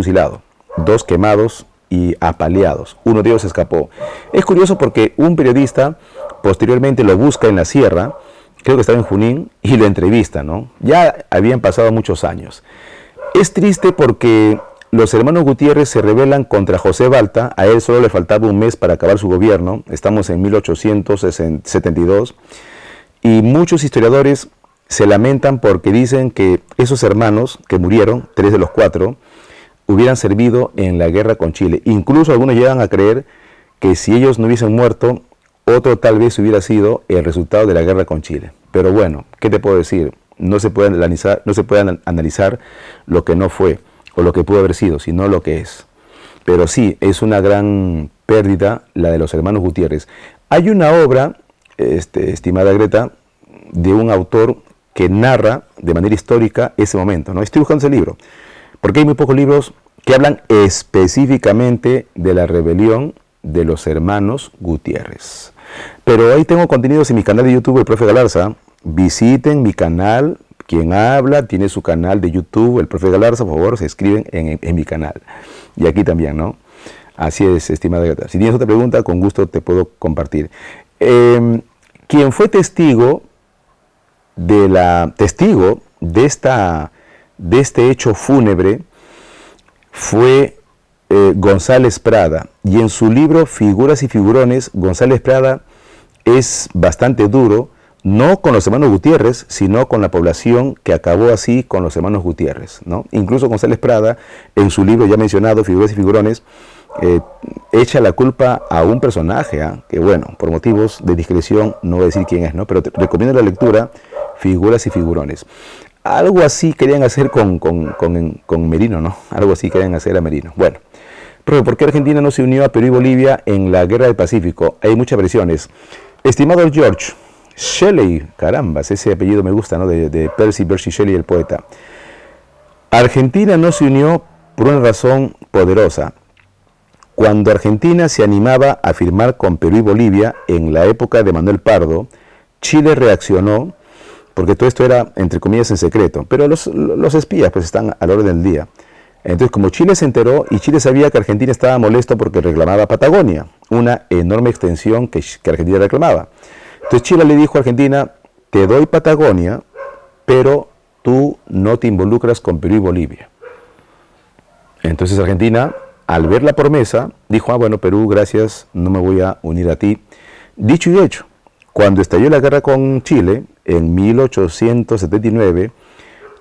fusilado, 2 quemados y apaleados. Uno de ellos escapó. Es curioso porque un periodista posteriormente lo busca en la sierra, creo que estaba en Junín, y lo entrevista, ¿no? Ya habían pasado muchos años. Es triste porque los hermanos Gutiérrez se rebelan contra José Balta. A él solo le faltaba un mes para acabar su gobierno. Estamos en 1872. Y muchos historiadores se lamentan porque dicen que esos hermanos que murieron, 3 de los 4, hubieran servido en la guerra con Chile. Incluso algunos llegan a creer que si ellos no hubiesen muerto, otro tal vez hubiera sido el resultado de la guerra con Chile. Pero bueno, ¿qué te puedo decir? No se puede analizar lo que no fue o lo que pudo haber sido, sino lo que es. Pero sí, es una gran pérdida la de los hermanos Gutiérrez. Hay una obra, estimada Greta, de un autor que narra de manera histórica ese momento, ¿no? Estoy buscando ese libro, porque hay muy pocos libros que hablan específicamente de la rebelión de los hermanos Gutiérrez. Pero ahí tengo contenidos en mi canal de YouTube, el Profe Galarza. Visiten mi canal. Quien habla tiene su canal de YouTube, el Profe Galarza. Por favor, se inscriben en mi canal. Y aquí también, ¿no? Así es, estimada Greta. Si tienes otra pregunta, con gusto te puedo compartir. Quien fue testigo de este hecho fúnebre fue González Prada, y en su libro Figuras y Figurones, González Prada es bastante duro, no con los hermanos Gutiérrez, sino con la población que acabó así con los hermanos Gutiérrez, ¿no? Incluso González Prada, en su libro ya mencionado, Figuras y Figurones, echa la culpa a un personaje, que bueno, por motivos de discreción no voy a decir quién es, ¿no? Pero te recomiendo la lectura, Figuras y Figurones. Algo así querían hacer con Merino, ¿no? Algo así querían hacer a Merino. Bueno, pero ¿por qué Argentina no se unió a Perú y Bolivia en la Guerra del Pacífico? Hay muchas versiones. Estimado George Shelley, caramba, ese apellido me gusta, ¿no? De Percy Shelley, el poeta. Argentina no se unió por una razón poderosa. Cuando Argentina se animaba a firmar con Perú y Bolivia en la época de Manuel Pardo, Chile reaccionó, porque todo esto era, entre comillas, en secreto, pero los espías pues están a la orden del día. Entonces, como Chile se enteró, y Chile sabía que Argentina estaba molesto porque reclamaba Patagonia, una enorme extensión que Argentina reclamaba. Entonces Chile le dijo a Argentina, te doy Patagonia, pero tú no te involucras con Perú y Bolivia. Entonces Argentina, al ver la promesa, dijo, bueno, Perú, gracias, no me voy a unir a ti. Dicho y hecho, cuando estalló la guerra con Chile, en 1879,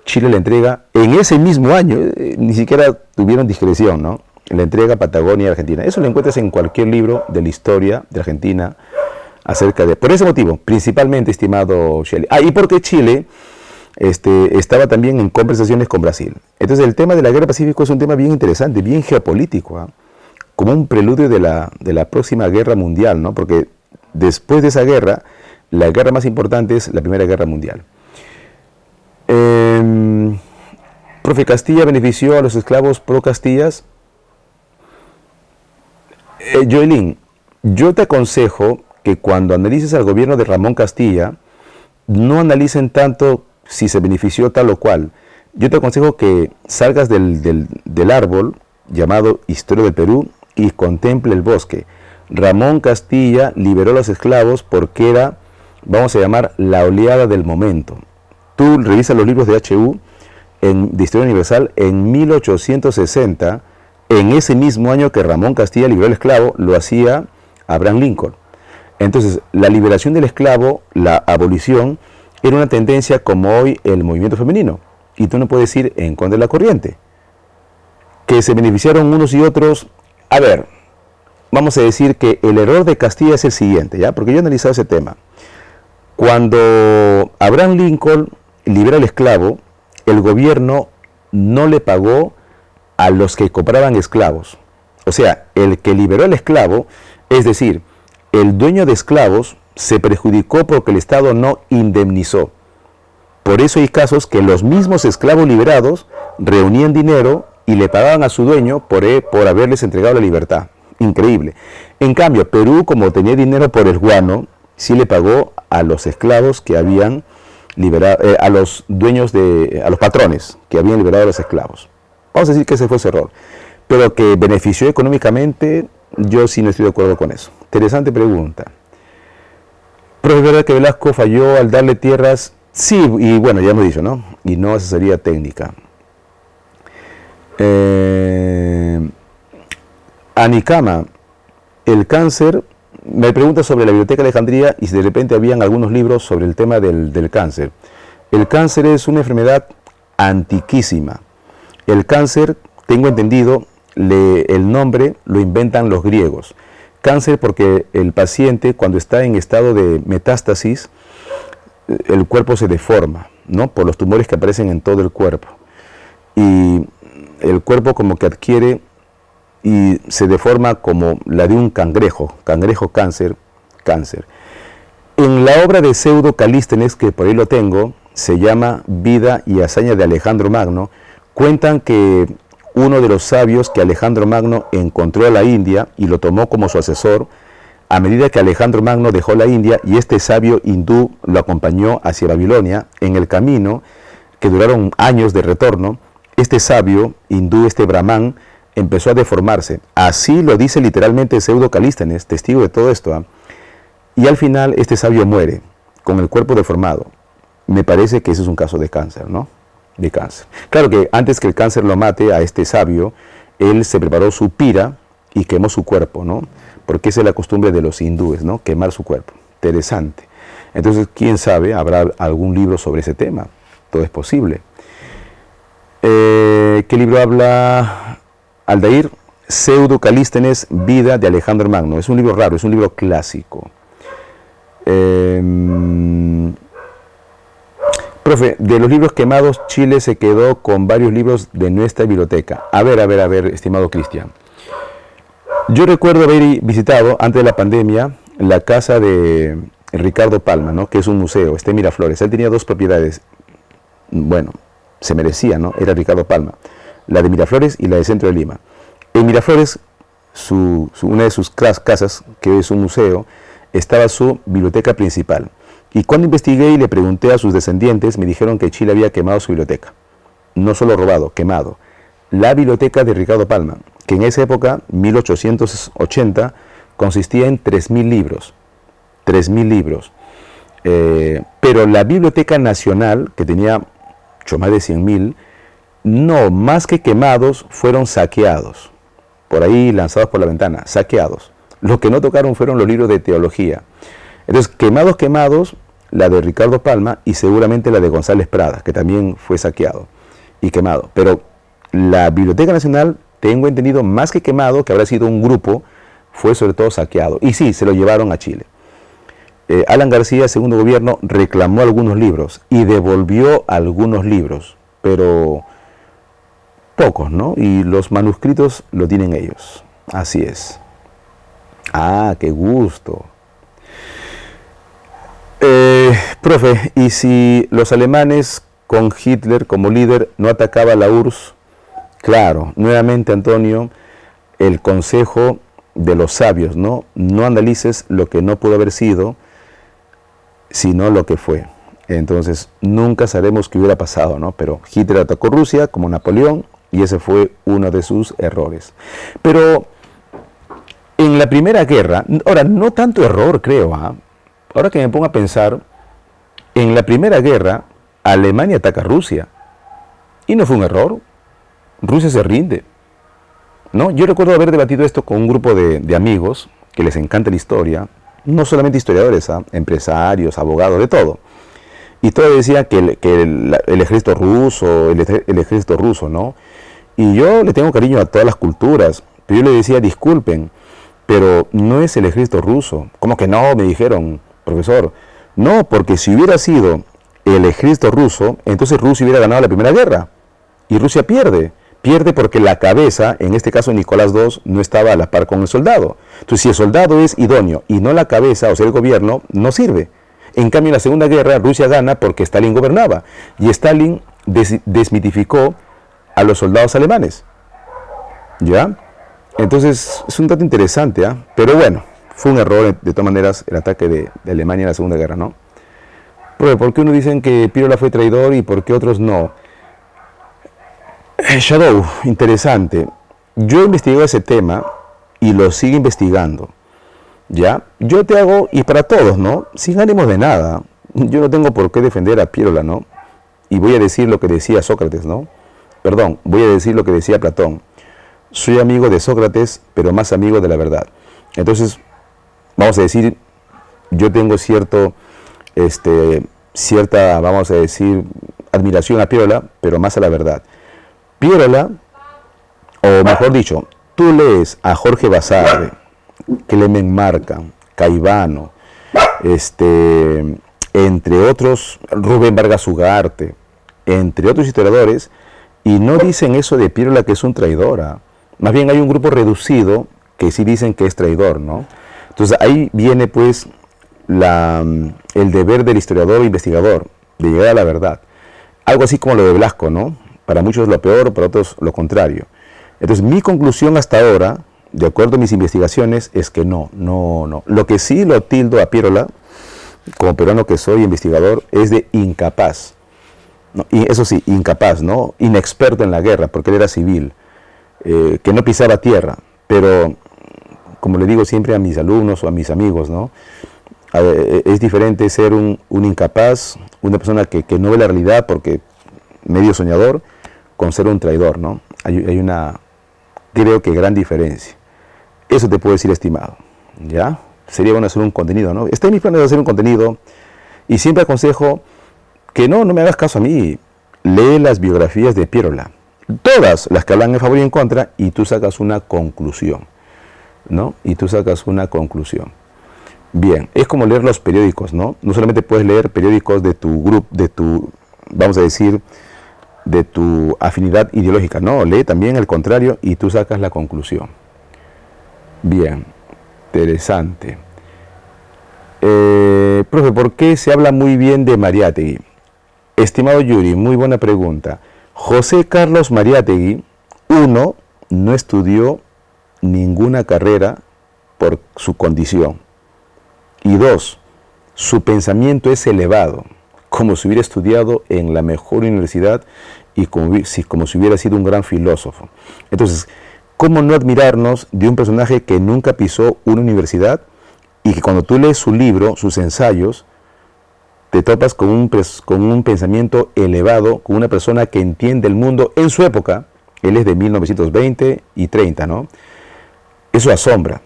Chile le entrega, en ese mismo año, ni siquiera tuvieron discreción, ¿no? Le entrega Patagonia a Argentina. Eso lo encuentras en cualquier libro de la historia de Argentina acerca de... Por ese motivo, principalmente, estimado Shelley. Y porque Chile estaba también en conversaciones con Brasil. Entonces el tema de la guerra del Pacífico es un tema bien interesante, bien geopolítico, como un preludio de la próxima guerra mundial, ¿no? Porque después de esa guerra, la guerra más importante es la Primera Guerra Mundial. Profe, ¿Castilla benefició a los esclavos pro Castillas? Joelín, yo te aconsejo que cuando analices al gobierno de Ramón Castilla, no analicen tanto si se benefició tal o cual. Yo te aconsejo que salgas del árbol llamado Historia del Perú y contemple el bosque. Ramón Castilla liberó a los esclavos porque era, vamos a llamar, la oleada del momento. Tú revisas los libros de H.U. de Historia Universal, en 1860, en ese mismo año que Ramón Castilla liberó al esclavo, lo hacía Abraham Lincoln. Entonces, la liberación del esclavo, la abolición, era una tendencia como hoy el movimiento femenino. Y tú no puedes ir en contra de la corriente. Que se beneficiaron unos y otros. A ver, vamos a decir que el error de Castilla es el siguiente, ¿ya? Porque yo he analizado ese tema. Cuando Abraham Lincoln libera al esclavo, el gobierno no le pagó a los que compraban esclavos. O sea, el que liberó al esclavo, es decir, el dueño de esclavos se perjudicó porque el Estado no indemnizó. Por eso hay casos que los mismos esclavos liberados reunían dinero y le pagaban a su dueño por haberles entregado la libertad. Increíble. En cambio, Perú, como tenía dinero por el guano, sí le pagó a los esclavos que habían liberado, a los dueños a los patrones que habían liberado a los esclavos. Vamos a decir que ese fue su error. Pero que benefició económicamente, yo sí no estoy de acuerdo con eso. Interesante pregunta. Pero es verdad que Velasco falló al darle tierras. Sí, y bueno, ya hemos dicho, ¿no? Y no asesoría técnica. Anicama, el cáncer, me pregunta sobre la Biblioteca de Alejandría y si de repente habían algunos libros sobre el tema del cáncer. El cáncer es una enfermedad antiquísima. El cáncer, tengo entendido, el nombre lo inventan los griegos. Cáncer porque el paciente cuando está en estado de metástasis, el cuerpo se deforma, ¿no? Por los tumores que aparecen en todo el cuerpo. Y el cuerpo como que adquiere y se deforma como la de un cangrejo, cáncer. En la obra de Pseudo Calístenes, que por ahí lo tengo, se llama Vida y hazaña de Alejandro Magno, cuentan que uno de los sabios que Alejandro Magno encontró a la India y lo tomó como su asesor, a medida que Alejandro Magno dejó la India y este sabio hindú lo acompañó hacia Babilonia, en el camino, que duraron años de retorno, este sabio hindú, este brahman, empezó a deformarse. Así lo dice literalmente Pseudo Calístenes, testigo de todo esto. Y al final este sabio muere con el cuerpo deformado. Me parece que ese es un caso de cáncer, ¿no? De cáncer. Claro que antes que el cáncer lo mate a este sabio, él se preparó su pira y quemó su cuerpo, ¿no? Porque esa es la costumbre de los hindúes, ¿no? Quemar su cuerpo. Interesante. Entonces, quién sabe, habrá algún libro sobre ese tema. Todo es posible. ¿Qué libro habla Aldair? Pseudo Calístenes, Vida de Alejandro Magno. Es un libro raro, es un libro clásico. Profe, de los libros quemados, Chile se quedó con varios libros de nuestra biblioteca. A ver, estimado Cristian. Yo recuerdo haber visitado, antes de la pandemia, la casa de Ricardo Palma, ¿no? Que es un museo, está en Miraflores. Él tenía dos propiedades. Bueno, se merecía, ¿no? Era Ricardo Palma. La de Miraflores y la de Centro de Lima. En Miraflores, una de sus casas, que es un museo, estaba su biblioteca principal. Y cuando investigué y le pregunté a sus descendientes, me dijeron que Chile había quemado su biblioteca. No solo robado, quemado. La biblioteca de Ricardo Palma, que en esa época, 1880, consistía en 3.000 libros. 3.000 libros. Pero la Biblioteca Nacional, que tenía mucho más de 100.000, no, más que quemados, fueron saqueados. Por ahí lanzados por la ventana, saqueados. Lo que no tocaron fueron los libros de teología. Entonces, quemados, la de Ricardo Palma y seguramente la de González Prada, que también fue saqueado y quemado. Pero la Biblioteca Nacional, tengo entendido, más que quemado, que habrá sido un grupo, fue sobre todo saqueado. Y sí, se lo llevaron a Chile. Alan García, segundo gobierno, reclamó algunos libros y devolvió algunos libros, pero pocos, ¿no? Y los manuscritos lo tienen ellos. Así es. Ah, qué gusto. Profe, ¿y si los alemanes con Hitler como líder no atacaban la URSS? Claro, nuevamente, Antonio, el consejo de los sabios, ¿no? No analices lo que no pudo haber sido, sino lo que fue. Entonces, nunca sabremos qué hubiera pasado, ¿no? Pero Hitler atacó Rusia como Napoleón y ese fue uno de sus errores. Pero en la Primera Guerra, ahora, no tanto error, creo, ¿ah? Ahora que me pongo a pensar, en la Primera Guerra, Alemania ataca a Rusia. Y no fue un error. Rusia se rinde, ¿no? Yo recuerdo haber debatido esto con un grupo de amigos que les encanta la historia, no solamente historiadores, empresarios, abogados, de todo. Y todos decían que el ejército ruso, el ejército ruso, ¿no? Y yo le tengo cariño a todas las culturas, pero yo le decía, disculpen, pero no es el ejército ruso. ¿Cómo que no? Me dijeron, profesor. No, porque si hubiera sido el ejército ruso, entonces Rusia hubiera ganado la Primera Guerra. Y Rusia pierde. Pierde porque la cabeza, en este caso Nicolás II, no estaba a la par con el soldado. Entonces, si el soldado es idóneo y no la cabeza, o sea, el gobierno, no sirve. En cambio, en la Segunda Guerra, Rusia gana porque Stalin gobernaba. Y Stalin desmitificó a los soldados alemanes. ¿Ya? Entonces, es un dato interesante, ¿ah? Pero bueno, fue un error, de todas maneras, el ataque de Alemania en la Segunda Guerra, ¿no? Pero, ¿por qué unos dicen que Pirola fue traidor y por qué otros no? Shadow, interesante. Yo investigué ese tema y lo sigo investigando. ¿Ya? Yo te hago, y para todos, ¿no? Sin ánimos de nada. Yo no tengo por qué defender a Piérola, ¿no? Y voy a decir lo que decía Sócrates, ¿no? Perdón, voy a decir lo que decía Platón. Soy amigo de Sócrates, pero más amigo de la verdad. Entonces, vamos a decir, yo tengo cierta, vamos a decir, admiración a Piérola, pero más a la verdad. Piérola, o mejor dicho, tú lees a Jorge Basadre, Clemen Marca, Caivano, entre otros, Rubén Vargas Ugarte, entre otros historiadores, y no dicen eso de Piérola que es un traidor. Más bien hay un grupo reducido que sí dicen que es traidor, ¿no? Entonces ahí viene pues el deber del historiador e investigador, de llegar a la verdad. Algo así como lo de Blasco, ¿no? Para muchos lo peor, para otros lo contrario. Entonces mi conclusión hasta ahora, de acuerdo a mis investigaciones, es que no. Lo que sí lo tildo a Piérola, como peruano que soy, investigador, es de incapaz. ¿No? Y eso sí, incapaz, ¿no? Inexperto en la guerra, porque él era civil, que no pisaba tierra. Pero, como le digo siempre a mis alumnos o a mis amigos, ¿no? Es diferente ser un incapaz, una persona que no ve la realidad porque medio soñador, con ser un traidor, ¿no? Hay una, creo que gran diferencia. Eso te puedo decir, estimado, ¿ya? Sería bueno hacer un contenido, ¿no? Está en mis planes de hacer un contenido y siempre aconsejo que no me hagas caso a mí. Lee las biografías de Piérola, todas las que hablan en favor y en contra, y tú sacas una conclusión, ¿no? Y tú sacas una conclusión. Bien, es como leer los periódicos, ¿no? No solamente puedes leer periódicos de tu grupo, vamos a decir, de tu afinidad ideológica, no, lee también el contrario y tú sacas la conclusión. Bien, interesante. Profe, ¿por qué se habla muy bien de Mariátegui? Estimado Yuri, muy buena pregunta. José Carlos Mariátegui, uno, no estudió ninguna carrera por su condición. Y dos, su pensamiento es elevado, como si hubiera estudiado en la mejor universidad y como si hubiera sido un gran filósofo. Entonces, ¿cómo no admirarnos de un personaje que nunca pisó una universidad y que cuando tú lees su libro, sus ensayos, te topas con un pensamiento elevado, con una persona que entiende el mundo en su época? Él es de 1920 y 30, ¿no? Eso asombra.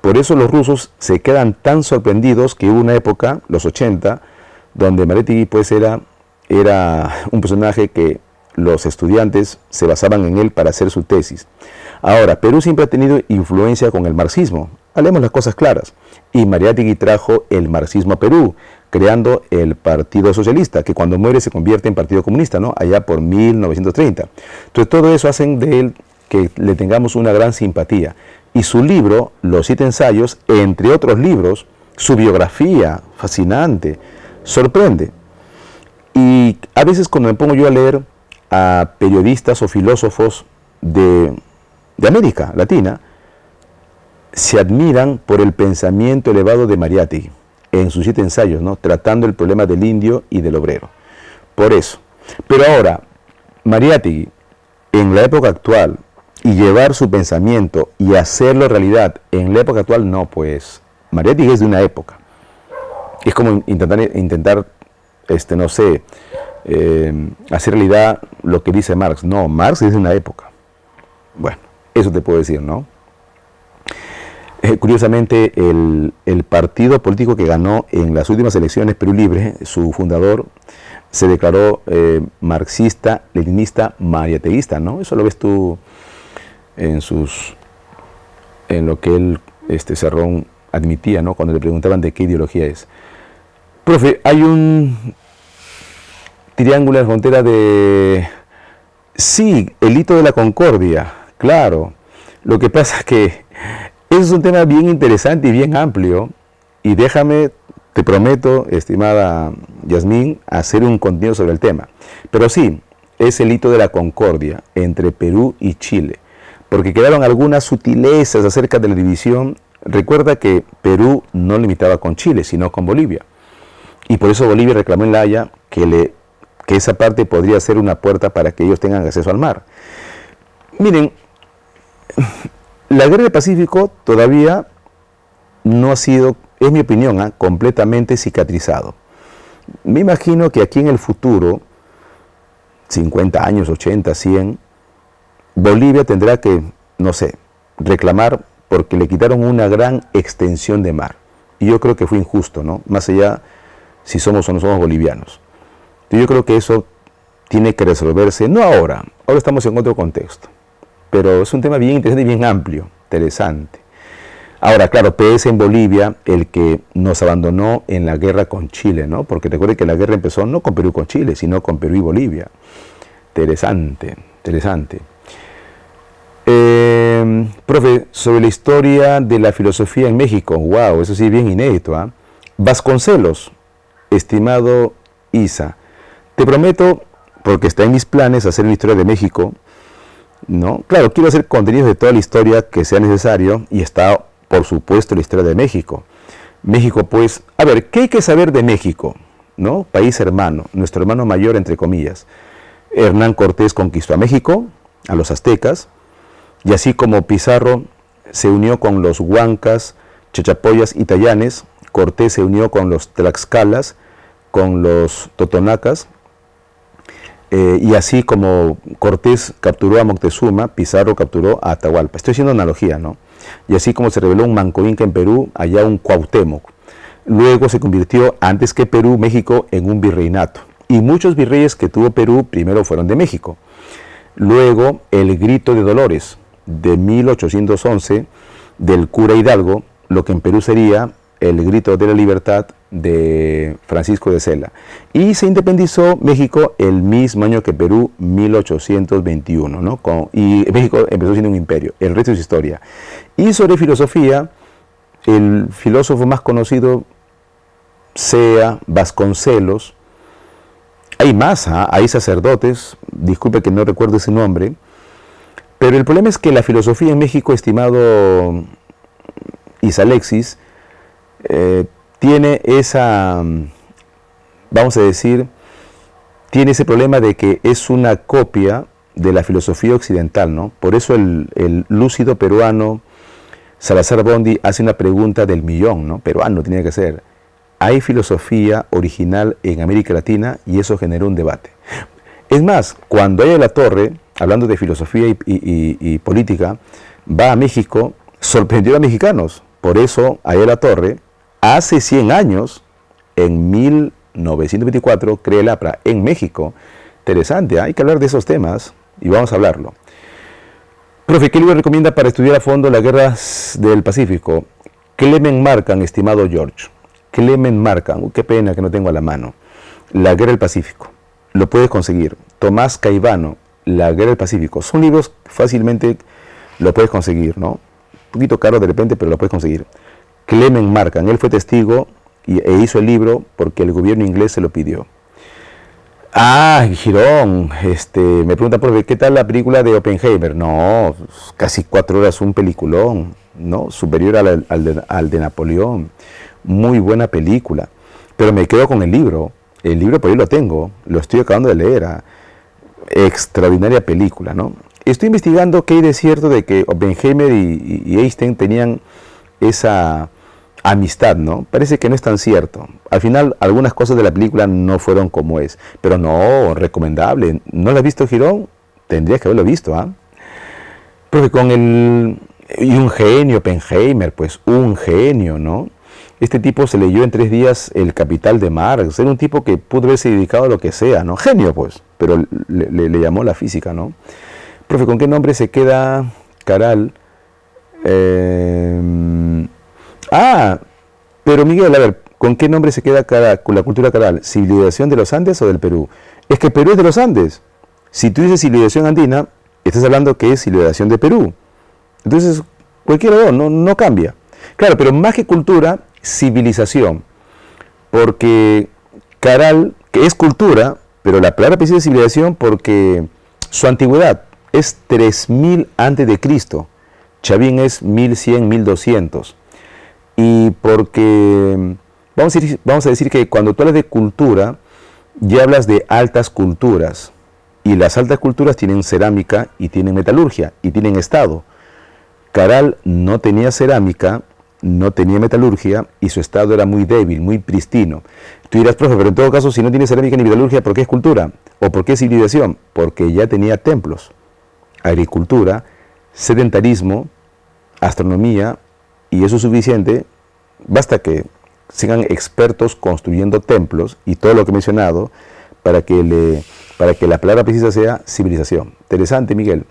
Por eso los rusos se quedan tan sorprendidos que hubo una época, los 80, donde Mariátegui pues era un personaje que los estudiantes se basaban en él para hacer su tesis. Ahora, Perú siempre ha tenido influencia con el marxismo, hablemos las cosas claras, y Mariátegui trajo el marxismo a Perú, creando el Partido Socialista, que cuando muere se convierte en Partido Comunista, ¿no? Allá por 1930. Entonces todo eso hacen de él que le tengamos una gran simpatía. Y su libro, Los 7 ensayos, entre otros libros, su biografía, fascinante, sorprende. Y a veces cuando me pongo yo a leer a periodistas o filósofos de América Latina, se admiran por el pensamiento elevado de Mariátegui en sus 7 ensayos, ¿no? Tratando el problema del indio y del obrero. Por eso. Pero ahora, Mariátegui, en la época actual, y llevar su pensamiento y hacerlo realidad en la época actual, no, pues Mariátegui es de una época. Es como intentar no sé, hacer realidad lo que dice Marx. No, Marx es de una época. Bueno, eso te puedo decir, ¿no? Curiosamente, el partido político que ganó en las últimas elecciones, Perú Libre, su fundador, se declaró marxista, leninista, mariateguista, ¿no? Eso lo ves tú en lo que él, Cerrón, admitía, ¿no? Cuando le preguntaban de qué ideología es. Profe, hay un triángulo en la frontera de... Sí, el hito de la Concordia, claro. Lo que pasa es que eso es un tema bien interesante y bien amplio. Y déjame, te prometo, estimada Yasmín, hacer un contenido sobre el tema. Pero sí, es el hito de la Concordia entre Perú y Chile. Porque quedaron algunas sutilezas acerca de la división. Recuerda que Perú no limitaba con Chile, sino con Bolivia. Y por eso Bolivia reclamó en La Haya que esa parte podría ser una puerta para que ellos tengan acceso al mar. Miren, la guerra del Pacífico todavía no ha sido, es mi opinión, completamente cicatrizado. Me imagino que aquí en el futuro, 50 años, 80, 100, Bolivia tendrá que, no sé, reclamar porque le quitaron una gran extensión de mar. Y yo creo que fue injusto, ¿no? Más allá si somos o no somos bolivianos. Yo creo que eso tiene que resolverse, no ahora, ahora estamos en otro contexto. Pero es un tema bien interesante y bien amplio, interesante. Ahora, claro, PS en Bolivia, el que nos abandonó en la guerra con Chile, ¿no? Porque recuerde que la guerra empezó no con Perú y con Chile, sino con Perú y Bolivia. Interesante, interesante. Profe, sobre la historia de la filosofía en México, wow, eso sí es bien inédito, ¿ah? Vasconcelos, estimado Isa, te prometo, porque está en mis planes hacer una historia de México, ¿no? Claro, quiero hacer contenidos de toda la historia que sea necesario y está, por supuesto, la historia de México. México, pues, a ver, ¿qué hay que saber de México? ¿No? País hermano, nuestro hermano mayor, entre comillas. Hernán Cortés conquistó a México, a los aztecas, y así como Pizarro se unió con los huancas, chachapoyas y tayanes, Cortés se unió con los tlaxcalas, con los totonacas, y así como Cortés capturó a Moctezuma, Pizarro capturó a Atahualpa. Estoy haciendo analogía, ¿no? Y así como se reveló un Manco Inca en Perú, allá un Cuauhtémoc. Luego se convirtió, antes que Perú, México, en un virreinato. Y muchos virreyes que tuvo Perú primero fueron de México. Luego, el Grito de Dolores, de 1811, del cura Hidalgo, lo que en Perú sería el Grito de la Libertad de Francisco de Sela. Y se independizó México el mismo año que Perú, 1821, ¿no? Y México empezó siendo un imperio. El resto es historia. Y sobre filosofía, el filósofo más conocido sea Vasconcelos. Hay más, hay sacerdotes, disculpe que no recuerdo ese nombre, pero el problema es que la filosofía en México, estimado Isa Alexis, tiene esa, vamos a decir, tiene ese problema de que es una copia de la filosofía occidental, ¿no? Por eso el lúcido peruano Salazar Bondi hace una pregunta del millón, ¿no? Peruano tenía que ser. ¿Hay filosofía original en América Latina? Y eso generó un debate. Es más, cuando Aya de la Torre, hablando de filosofía y política, va a México, sorprendió a los mexicanos. Por eso Aya de la Torre, hace 100 años, en 1924, crea el APRA en México. Interesante, hay que hablar de esos temas y vamos a hablarlo. Profe, ¿qué libro recomienda para estudiar a fondo las guerras del Pacífico? Clement Markham, estimado George. Clement Markham, qué pena que no tengo a la mano. La guerra del Pacífico. Lo puedes conseguir. Tomás Caivano, La guerra del Pacífico. Son libros fácilmente lo puedes conseguir, ¿no? Un poquito caro de repente, pero lo puedes conseguir. Clement Markham, él fue testigo e hizo el libro porque el gobierno inglés se lo pidió. Girón, me pregunta, profe, ¿qué tal la película de Oppenheimer? No, casi 4 horas, un peliculón, ¿no? Superior al de Napoleón. Muy buena película. Pero me quedo con el libro. El libro por ahí lo tengo, lo estoy acabando de leer. Extraordinaria película, ¿no? Estoy investigando qué hay de cierto de que Oppenheimer y Einstein tenían esa amistad, ¿no? Parece que no es tan cierto. Al final, algunas cosas de la película no fueron como es. Pero no, recomendable. ¿No lo has visto, Girón? Tendrías que haberlo visto, ¿ah? Porque con y un genio, Oppenheimer, pues un genio, ¿no? Este tipo se leyó en 3 días El Capital de Marx. Era un tipo que pudo haberse dedicado a lo que sea, ¿no? Genio, pues. Pero le llamó la física, ¿no? Profe, ¿con qué nombre se queda Caral? Pero Miguel, a ver, ¿con qué nombre se queda con la cultura Caral? ¿Civilización de los Andes o del Perú? Es que Perú es de los Andes. Si tú dices civilización andina, estás hablando que es civilización de Perú. Entonces, cualquiera de dos, no cambia. Claro, pero más que cultura, civilización. Porque Caral, que es cultura, pero la palabra precisa es civilización porque su antigüedad es 3000 antes de Cristo. Chavín es 1100, 1200. Y porque, vamos a decir que cuando tú hablas de cultura, ya hablas de altas culturas. Y las altas culturas tienen cerámica y tienen metalurgia y tienen estado. Caral no tenía cerámica, no tenía metalurgia y su estado era muy débil, muy pristino. Tú dirás, profe, pero en todo caso, si no tiene cerámica ni metalurgia, ¿por qué es cultura? ¿O por qué es civilización? Porque ya tenía templos, agricultura, sedentarismo, astronomía, y eso es suficiente. Basta que sigan expertos construyendo templos y todo lo que he mencionado para que la palabra precisa sea civilización. Interesante, Miguel.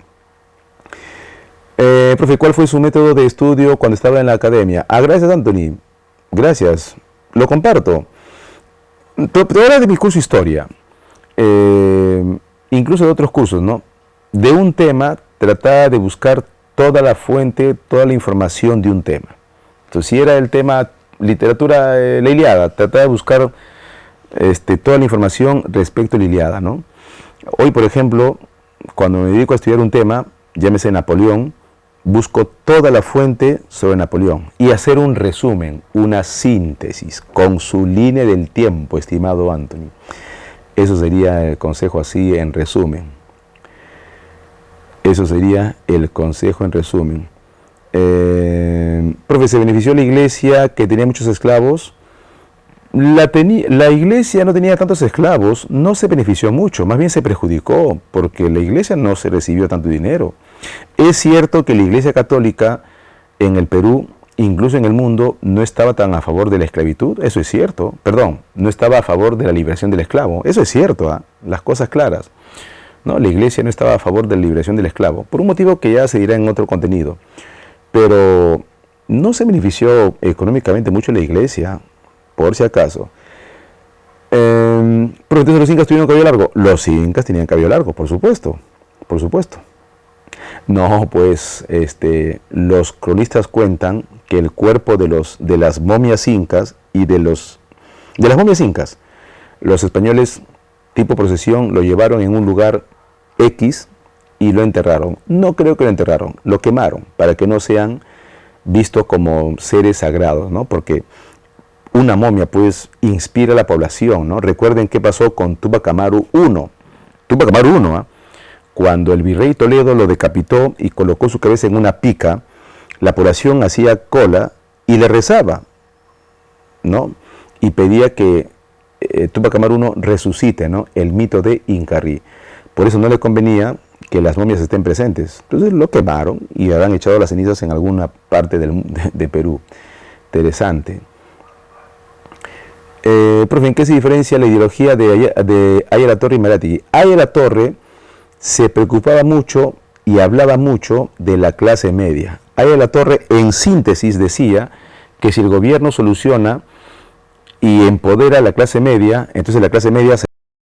Profe, ¿cuál fue su método de estudio cuando estaba en la academia? Gracias, Anthony. Gracias. Lo comparto. Pero ahora de mi curso de historia, incluso de otros cursos, ¿no? De un tema, trataba de buscar toda la fuente, toda la información de un tema. Entonces, si era el tema literatura, la Ilíada, trataba de buscar toda la información respecto a la Ilíada, ¿no? Hoy, por ejemplo, cuando me dedico a estudiar un tema, llámese Napoleón, busco toda la fuente sobre Napoleón y hacer un resumen, una síntesis con su línea del tiempo, estimado Anthony. Eso sería el consejo así en resumen. Eso sería el consejo en resumen. Profe, ¿se benefició la iglesia que tenía muchos esclavos? La iglesia no tenía tantos esclavos, no se benefició mucho, más bien se perjudicó, porque la iglesia no se recibió tanto dinero. Es cierto que la iglesia católica en el Perú, incluso en el mundo, no estaba tan a favor de la esclavitud, eso es cierto, perdón, no estaba a favor de la liberación del esclavo, eso es cierto, las cosas claras. ¿No? La iglesia no estaba a favor de la liberación del esclavo, por un motivo que ya se dirá en otro contenido, pero no se benefició económicamente mucho la iglesia, por si acaso. Pero entonces los incas tuvieron cabello largo. Los incas tenían cabello largo, por supuesto. Por supuesto. No, pues los cronistas cuentan que el cuerpo de las momias incas y de las momias incas, los españoles, tipo procesión, lo llevaron en un lugar X y lo enterraron. No creo que lo enterraron, lo quemaron para que no sean vistos como seres sagrados, ¿no? Porque una momia, pues, inspira a la población, ¿no? Recuerden qué pasó con Tupac Amaru I. Tupac Amaru I, ¿eh? Cuando el virrey Toledo lo decapitó y colocó su cabeza en una pica, la población hacía cola y le rezaba, ¿no? Y pedía que Tupac Amaru I resucite, ¿no? El mito de Incarrí. Por eso no le convenía que las momias estén presentes. Entonces lo quemaron y habrán echado las cenizas en alguna parte de Perú. Interesante. Profe, ¿en qué se diferencia la ideología de Aya La Torre y Maráttegui? Aya La Torre se preocupaba mucho y hablaba mucho de la clase media. Aya La Torre, en síntesis, decía que si el gobierno soluciona y empodera a la clase media, entonces la clase media se